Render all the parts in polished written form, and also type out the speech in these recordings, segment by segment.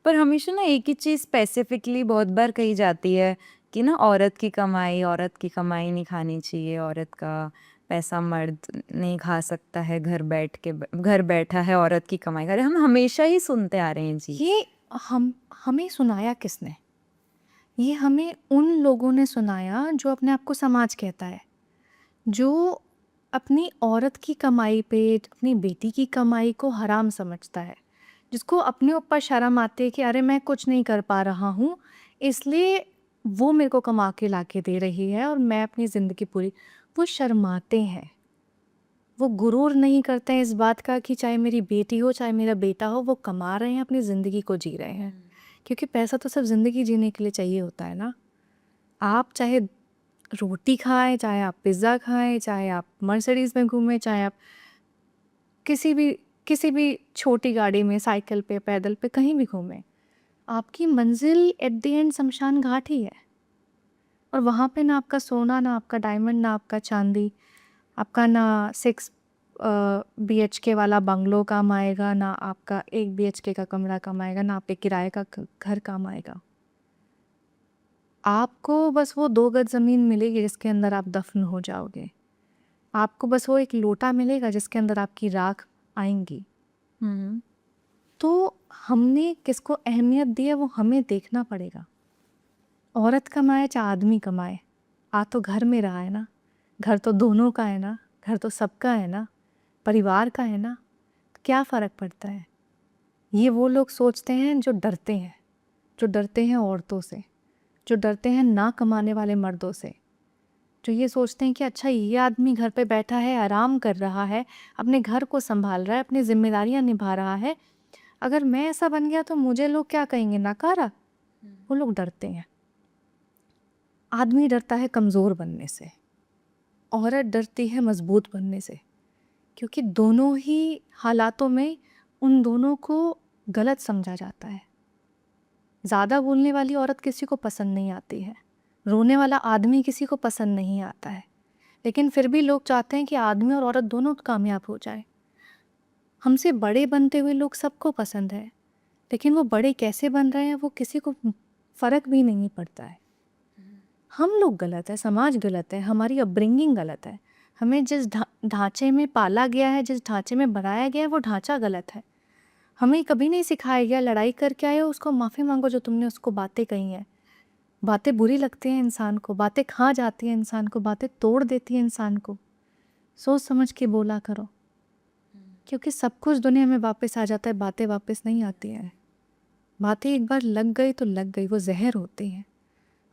पर हमेशा ना एक ही चीज़ स्पेसिफिकली बहुत बार कही जाती है कि ना औरत की कमाई नहीं खानी चाहिए, औरत का पैसा मर्द नहीं खा सकता है, घर बैठा है औरत की कमाई करे। हम हमेशा ही सुनते आ रहे हैं जी। ये हम हमें सुनाया किसने? ये हमें उन लोगों ने सुनाया जो अपने आप को समाज कहता है, जो अपनी औरत की कमाई पे, अपनी बेटी की कमाई को हराम समझता है, जिसको अपने ऊपर शर्म आती है कि अरे मैं कुछ नहीं कर पा रहा हूँ, इसलिए वो मेरे को कमा के ला के दे रही है और मैं अपनी ज़िंदगी पूरी। वो शर्माते हैं, वो गुरूर नहीं करते हैं इस बात का कि चाहे मेरी बेटी हो, चाहे मेरा बेटा हो, वो कमा रहे हैं, अपनी ज़िंदगी को जी रहे हैं। क्योंकि पैसा तो सिर्फ ज़िंदगी जीने के लिए चाहिए होता है ना। आप चाहे रोटी खाएँ, चाहे आप पिज़्ज़ा खाएँ, चाहे आप मर्सिडीज़ में घूमें, चाहे आप किसी भी किसी भी छोटी गाड़ी में, साइकिल पे, पैदल पे, कहीं भी घूमें, आपकी मंज़िल एट द एंड शमशान घाट ही है। और वहाँ पे ना आपका सोना, ना आपका डायमंड, ना आपका चांदी, आपका ना 6 बीएचके वाला बंगलो काम आएगा, ना आपका 1 बीएचके का कमरा काम आएगा, ना आपके किराए का घर काम आएगा। आपको बस वो 2 गज ज़मीन मिलेगी जिसके अंदर आप दफ़न हो जाओगे। आपको बस वो एक लोटा मिलेगा जिसके अंदर आपकी राख आएँगी। हुँ। तो हमने किसको अहमियत दी है वो हमें देखना पड़ेगा। औरत कमाए चाहे आदमी कमाए, आ तो घर में रहा है ना, घर तो दोनों का है ना, घर तो सबका है ना, परिवार का है ना, क्या फ़र्क पड़ता है? ये वो लोग सोचते हैं जो डरते हैं औरतों से, जो डरते हैं ना कमाने वाले मर्दों से, जो ये सोचते हैं कि अच्छा ये आदमी घर पे बैठा है, आराम कर रहा है, अपने घर को सँभाल रहा है, अपनी ज़िम्मेदारियाँ निभा रहा है, अगर मैं ऐसा बन गया तो मुझे लोग क्या कहेंगे, नकारा? वो लोग डरते हैं। आदमी डरता है कमज़ोर बनने से, औरत डरती है मज़बूत बनने से, क्योंकि दोनों ही हालातों में उन दोनों को गलत समझा जाता है। ज़्यादा बोलने वाली औरत किसी को पसंद नहीं आती है, रोने वाला आदमी किसी को पसंद नहीं आता है, लेकिन फिर भी लोग चाहते हैं कि आदमी और औरत दोनों कामयाब हो जाए। हमसे बड़े बनते हुए लोग सबको पसंद है, लेकिन वो बड़े कैसे बन रहे हैं वो किसी को फ़र्क भी नहीं पड़ता है। हम लोग गलत है, समाज गलत है, हमारी अपब्रिंगिंग गलत है। हमें जिस ढांचे में पाला गया है, जिस ढांचे में बनाया गया है, वो ढांचा गलत है। हमें कभी नहीं सिखाया गया लड़ाई करके आए हो उसको माफ़ी मांगो जो तुमने उसको बातें कही हैं। बातें बुरी लगती हैं इंसान को, बातें खा जाती हैं इंसान को, बातें तोड़ देती हैं इंसान को। सोच समझ के बोला करो, क्योंकि सब कुछ दुनिया में वापस आ जाता है, बातें वापस नहीं आती हैं। बातें एक बार लग गई तो लग गई, वो ज़हर होती हैं।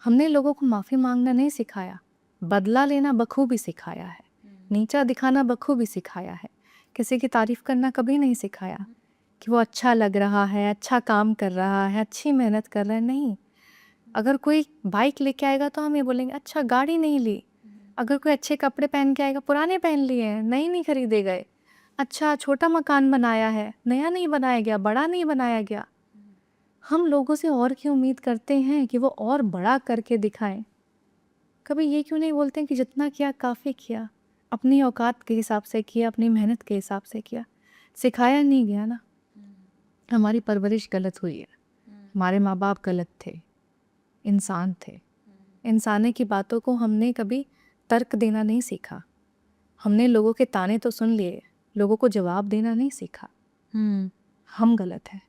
हमने लोगों को माफ़ी मांगना नहीं सिखाया, बदला लेना बखूबी सिखाया है, नीचा दिखाना बखूबी सिखाया है, किसी की तारीफ़ करना कभी नहीं सिखाया कि वो अच्छा लग रहा है, अच्छा काम कर रहा है, अच्छी मेहनत कर रहा है, नहीं। अगर कोई बाइक लेके आएगा तो हम ये बोलेंगे अच्छा गाड़ी नहीं ली। अगर कोई अच्छे कपड़े पहन के आएगा, पुराने पहन लिए हैं, नए नहीं खरीदे गए। अच्छा छोटा मकान बनाया है, नया नहीं बनाया गया, बड़ा नहीं बनाया गया। हम लोगों से और की उम्मीद करते हैं कि वो और बड़ा करके दिखाएं। कभी ये क्यों नहीं बोलते हैं कि जितना किया काफ़ी किया, अपनी औकात के हिसाब से किया, अपनी मेहनत के हिसाब से किया। सिखाया नहीं गया ना, हमारी परवरिश गलत हुई है, हमारे माँ बाप गलत थे, इंसान थे। इंसाने की बातों को हमने कभी तर्क देना नहीं सीखा। हमने लोगों के ताने तो सुन लिए, लोगों को जवाब देना नहीं सीखा। हुँ। हम गलत हैं।